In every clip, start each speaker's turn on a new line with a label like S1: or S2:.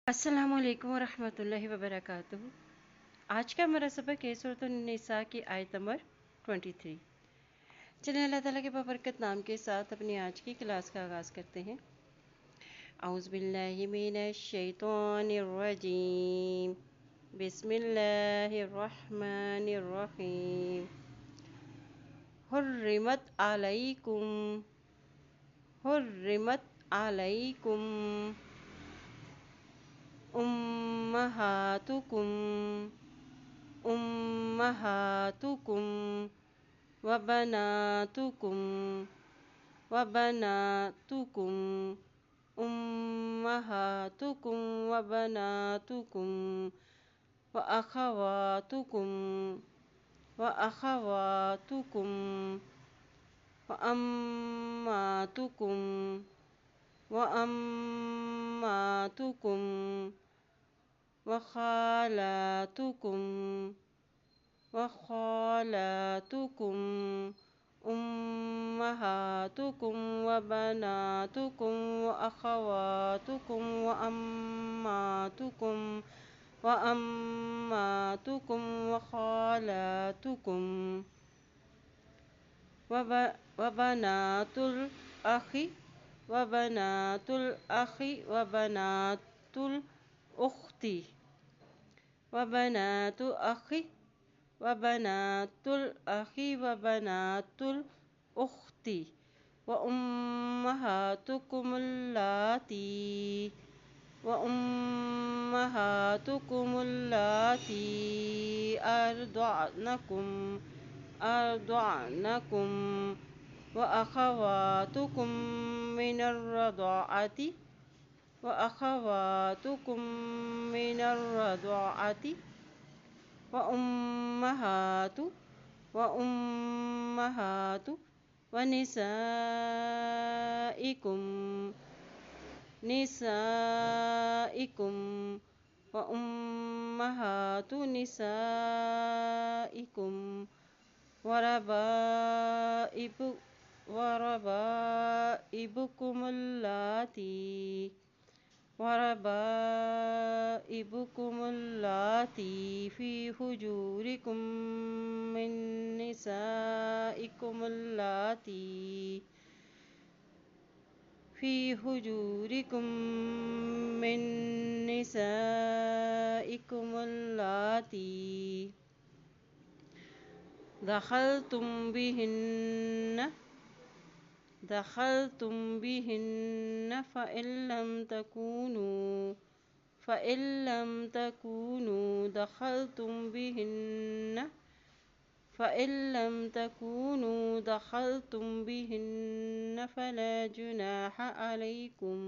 S1: अस्सलामुअलैकुम वरहमतुल्लाहि वबरकातुहू। आज का हमारा सबक है सूरत निसा की आयत नंबर 23। चलिए अल्लाह ताला के बबरकत नाम के साथ अपनी आज की क्लास का आगाज़ करते हैं। औज़ु बिल्लाहि मिनश शैतानिर रजीम। बिस्मिल्लाहिर रहमानिर रहीम। हुर्रिमत अलैकुम हुर्रिमत अलैकुम उम्महातुकुम उम्महातुकुम वबनातुकुम वबनातुकुम उम्महातुकुम वबनातुकुम वअखवातुकुम वअखवातुकुम वअम्मातुकुम वअम्मातुकुम वखालातुकुम वखालातुकुम उम्महातुकुम वबनातुकुम वअखवातुकुम वअम्मातुकुम वअम्मातुकुम वखालातुकुम वबनातुल अखी वबनातुल अखी वबनातुल उख्ती वबनातु अखी वबनातुल अखी वबनातुल उख्ती व उम्महातुकुमुल्लाती अर्दअनकुम अर्दअनकुम व अखवातुकुम मिनर रदाअती वअखवातुकुम मिनर रदाअती वउम्महातु वउम्महातु वनिसाइकुम निसाइकुम वउम्महातु निसाइकुम वरबाइबु वरबाइबुकुमुल्लाती वरबाइबुकुमुल्लाती फ़ी हुजूरिकुम मिन निसाइकुमुल्लाती फ़ी हुजूरिकुम मिन निसाइकुमुल्लाती दखलतुम बिहिन्न दखलतुम बिहिन्न फ़इल्लम तकूनु दखलतुम बिहिन्न फ़इल्लम तकूनु दखलतुम बिहिन्न फला जुनाह अलैकुम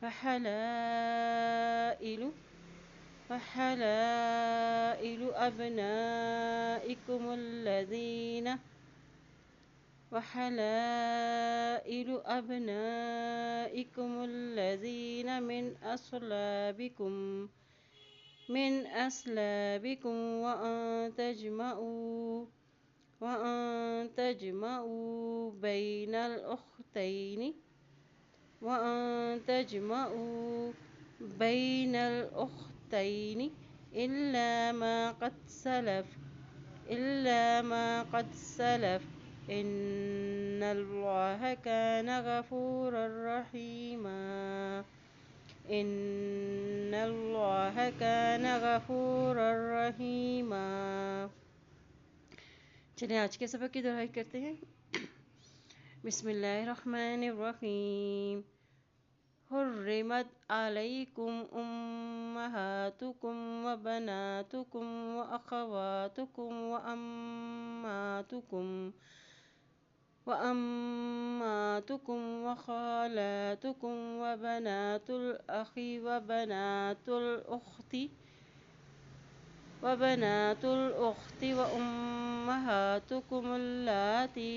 S1: फहलाइलु फहलाइलु أبنائكم الذين من أصلابكم وأن تجمعوا بين الأختين إلا ما قد سلف إن الله كان غفورا رحيما إن الله كان غफूरा रहीमा। चलिए आज के सबक की दुहाई करते हैं। बिस्मिल्लाहिर्रहमानिर्रहीम। हुर्रिमत अलैकुम उम्महातुकुम व बनातुकुम व अखवातुकुम व अम्मातुकुम व खालातुकुम व बनातुल अखी वबनातुल उख्ती व उम्महातुकुमुल्लाती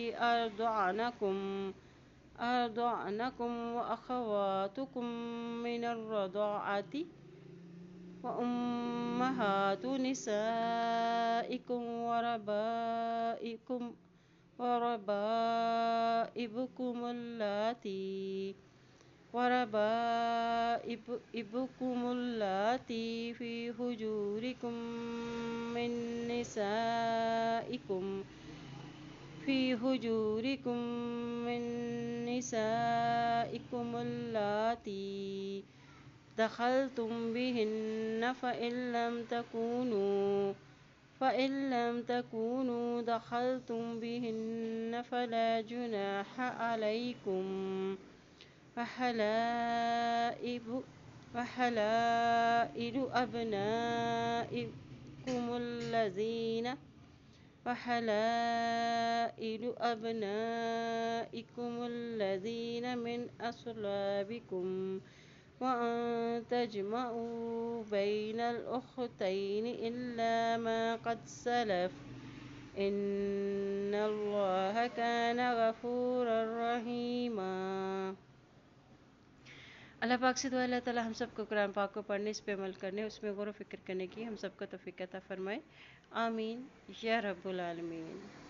S1: अर्दअनकुम व अखवातुकुम मिनर रदाअती व उम्महातु निसाइकुम وربائبكم اللاتي في حجوركم من نسائكم من نسائكم اللاتي دخلتم بهن فإن لم تكونوا دخلتم بهن فلا جناح عليكم وحلائل أبنائكم الذين من أصلابكم وأن تجمعوا بين الأختين إلا ما قد سلف إن الله كان غफूरा रहीमा। अल्लाह पाक से दुआ अल्लाह ताला हम सबको कुरान पाक को पढ़ने, इस पे अमल करने, उसमें गौर व फिक्र करने की हम सबको तौफीक अता फरमाए। आमीन या रब्बुल आलमीन।